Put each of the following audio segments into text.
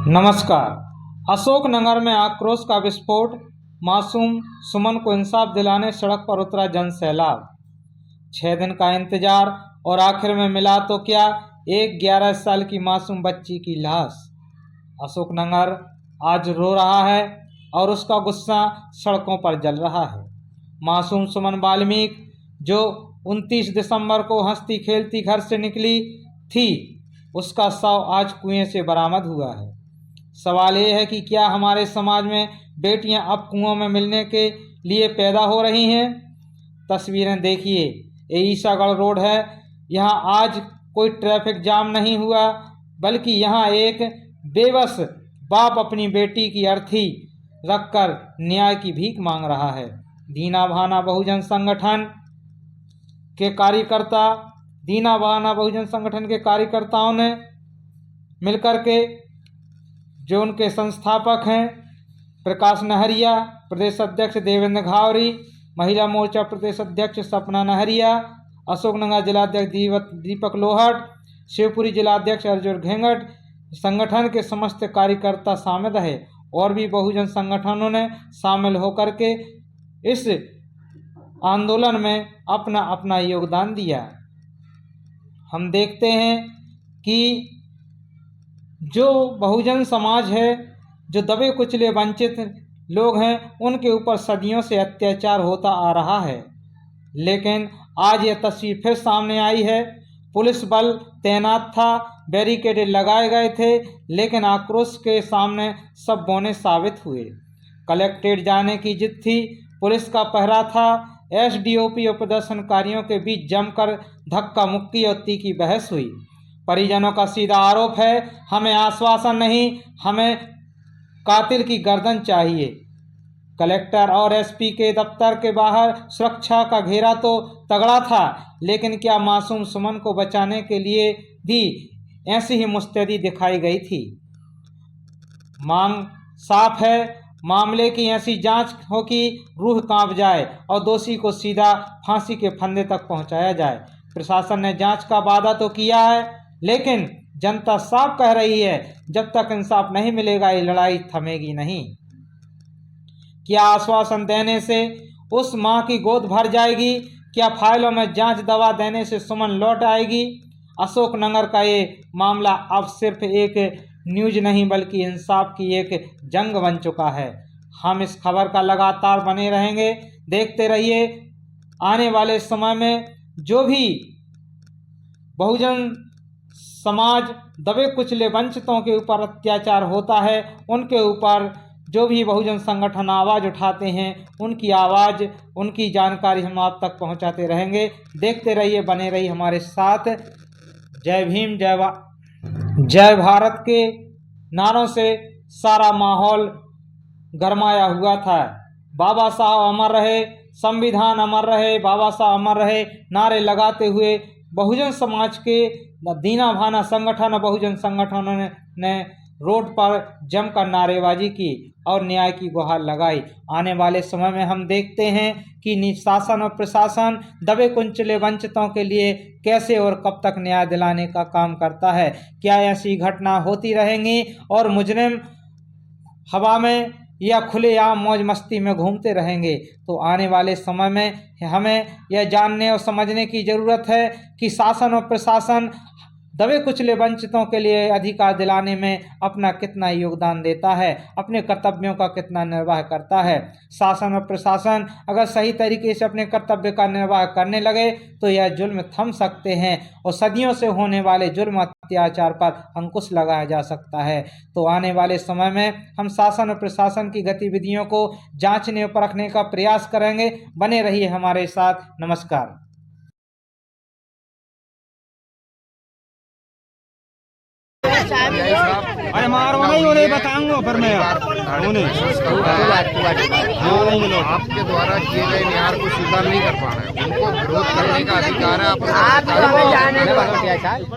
नमस्कार। अशोकनगर में आक्रोश का विस्फोट, मासूम सुमन को इंसाफ दिलाने सड़क पर उतरा जन सैलाब। 6 दिन का इंतजार और आखिर में मिला तो क्या, एक 11 साल की मासूम बच्ची की लाश। अशोकनगर आज रो रहा है और उसका गुस्सा सड़कों पर जल रहा है। मासूम सुमन वाल्मीकि जो 29 दिसंबर को हंसती खेलती घर से निकली थी, उसका शव आज कुएं से बरामद हुआ है। सवाल ये है कि क्या हमारे समाज में बेटियां अब कुओं में मिलने के लिए पैदा हो रही हैं। तस्वीरें देखिए, ये ईसागढ़ रोड है। यहाँ आज कोई ट्रैफिक जाम नहीं हुआ, बल्कि यहाँ एक बेबस बाप अपनी बेटी की अर्थी रखकर न्याय की भीख मांग रहा है। दीना भाना बहुजन संगठन के कार्यकर्ताओं ने मिलकर के, जो उनके संस्थापक हैं प्रकाश नहरिया, प्रदेश अध्यक्ष देवेंद्र घावरी, महिला मोर्चा प्रदेश अध्यक्ष सपना नहरिया, अशोकनगर जिलाध्यक्ष दीपक लोहट, शिवपुरी जिलाध्यक्ष अर्जुन घेंगट, संगठन के समस्त कार्यकर्ता शामिल है और भी बहुजन संगठनों ने शामिल होकर के इस आंदोलन में अपना अपना योगदान दिया। हम देखते हैं कि जो बहुजन समाज है, जो दबे कुचले वंचित लोग हैं, उनके ऊपर सदियों से अत्याचार होता आ रहा है। लेकिन आज यह तस्वीर फिर सामने आई है। पुलिस बल तैनात था, बैरिकेड लगाए गए थे, लेकिन आक्रोश के सामने सब बौने साबित हुए। कलेक्ट्रेट जाने की जिद थी, पुलिस का पहरा था। एसडीओपी और प्रदर्शनकारियों के बीच जमकर धक्का मुक्की और तीखी बहस हुई। परिजनों का सीधा आरोप है, हमें आश्वासन नहीं, हमें कातिल की गर्दन चाहिए। कलेक्टर और एसपी के दफ्तर के बाहर सुरक्षा का घेरा तो तगड़ा था, लेकिन क्या मासूम सुमन को बचाने के लिए भी ऐसी ही मुस्तैदी दिखाई गई थी। मांग साफ है, मामले की ऐसी जांच हो कि रूह कांप जाए और दोषी को सीधा फांसी के फंदे तक पहुंचाया जाए। प्रशासन ने जांच का वादा तो किया है, लेकिन जनता साफ कह रही है, जब तक इंसाफ नहीं मिलेगा ये लड़ाई थमेगी नहीं। क्या आश्वासन देने से उस मां की गोद भर जाएगी? क्या फाइलों में जांच दवा देने से सुमन लौट आएगी? अशोकनगर का ये मामला अब सिर्फ एक न्यूज नहीं, बल्कि इंसाफ की एक जंग बन चुका है। हम इस खबर का लगातार बने रहेंगे, देखते रहिए। आने वाले समय में जो भी बहुजन समाज दबे कुचले वंचितों के ऊपर अत्याचार होता है, उनके ऊपर जो भी बहुजन संगठन आवाज़ उठाते हैं, उनकी आवाज़, उनकी जानकारी हम आप तक पहुंचाते रहेंगे। देखते रहिए, बने रहिए हमारे साथ। जय भीम, जय भारत के नारों से सारा माहौल गरमाया हुआ था। बाबा साहब अमर रहे, संविधान अमर रहे, बाबा साहब अमर रहे नारे लगाते हुए बहुजन समाज के दीना भाना संगठन, बहुजन संगठनों ने रोड पर जमकर नारेबाजी की और न्याय की गुहार लगाई। आने वाले समय में हम देखते हैं कि शासन और प्रशासन दबे कुचले वंचितों के लिए कैसे और कब तक न्याय दिलाने का काम करता है। क्या ऐसी घटना होती रहेंगी और मुजरिम हवा में या खुलेआम मौज मस्ती में घूमते रहेंगे? तो आने वाले समय में हमें यह जानने और समझने की ज़रूरत है कि शासन और प्रशासन दबे कुचले वंचितों के लिए अधिकार दिलाने में अपना कितना योगदान देता है, अपने कर्तव्यों का कितना निर्वाह करता है। शासन और प्रशासन अगर सही तरीके से अपने कर्तव्य का निर्वाह करने लगे तो यह जुल्म थम सकते हैं और सदियों से होने वाले जुल्म अत्याचार पर अंकुश लगाया जा सकता है। तो आने वाले समय में हम शासन और प्रशासन की गतिविधियों को जांचने और परखने का प्रयास करेंगे। बने रहिए हमारे साथ। नमस्कार। अरे मारो नहीं, उन्हें बताऊंगा फिर मैं उन्हें आपके द्वारा किए गए न्याय को स्वीकार नहीं कर पा रहे, उनको विरोध करने का अधिकार है।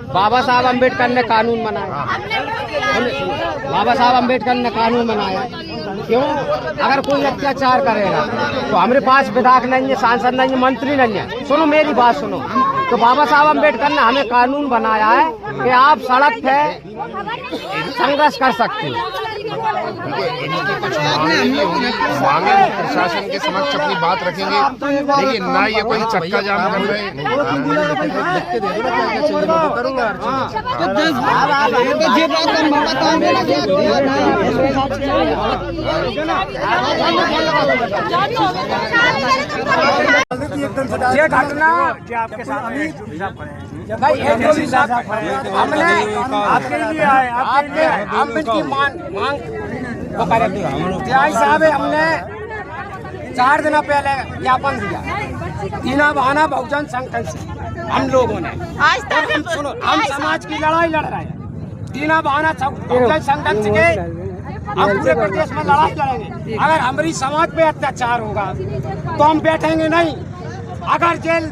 बाबा साहब अम्बेडकर ने कानून बनाया, बाबा साहब अम्बेडकर ने कानून बनाया। क्यों? अगर कोई अत्याचार करेगा तो हमारे पास विधायक नहीं है, सांसद नहीं है, मंत्री नहीं है। सुनो मेरी बात सुनो, तो बाबा साहब अम्बेडकर ने हमें कानून बनाया है कि आप सड़क पे संघर्ष कर सकते हो। इनकी कुछ मांगे प्रशासन के समक्ष अपनी बात रखेंगे, लेकिन ना ये कोई चक्का जाम कर रहे हैं। ये घटना आपके सामने भाई हमने आपके लिए आए, आपके लिए हम इनकी मांग वो करेंगे। टीआई साहब हमने 4 दिन पहले ज्ञापन दिया दीना बहाना बहुजन संगठन से हम लोगों ने। और हम सुनो, हम समाज की लड़ाई लड़ रहे हैं दीना बहाना बहुजन संगठन से के हम पूरे प्रदेश में लड़ाई लड़ेंगे। अगर हमारी समाज पे अत्याचार होगा तो हम बैठेंगे नहीं। अगर जेल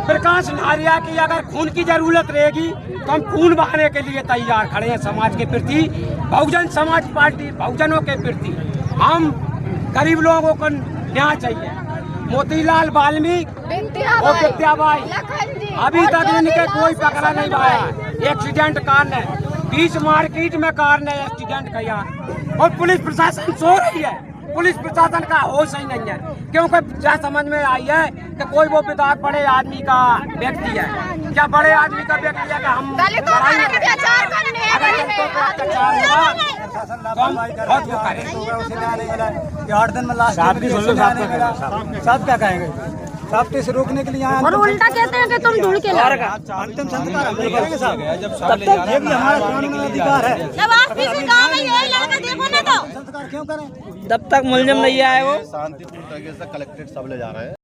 प्रकाश नारिया की अगर खून की जरूरत रहेगी तो हम खून बहाने के लिए तैयार खड़े हैं। समाज के प्रति, बहुजन समाज पार्टी बहुजनों के प्रति हम गरीब लोगों को न्याय चाहिए। मोतीलाल वाल्मीकि और विद्याबाई अभी तक इनके कोई पकड़ा नहीं पाया। एक्सीडेंट कारण है, बीच मार्केट में कारण है एक्सीडेंट का यार। और पुलिस प्रशासन सो रही है, पुलिस प्रशासन का होश ही नहीं है, क्योंकि क्या समझ में आई है कि कोई वो विधायक बड़े आदमी का व्यक्ति है, क्या बड़े आदमी का व्यक्ति है कि हम अत्याचार होगा तो हम बहुत वो करेंगे। 8 दिन में लास्ट साहब क्या कहेंगे? साहब इसे रोकने के लिए यहाँ और उल्टा कहते हैं कि तुम ढूंढ के लाओ। अंतिम संस्कार हम लोग करेंगे साहब, तब तक ये भी हमारा कानूनी अधिकार है। जब आप किसी गाँव में यही लड़का देखो ना तो संस्कार क्यों करें? जब तक मुलजिम नहीं आए वो शांतिपूर्ण तरीके से कलेक्ट्रेट सब ले जा रहे हैं।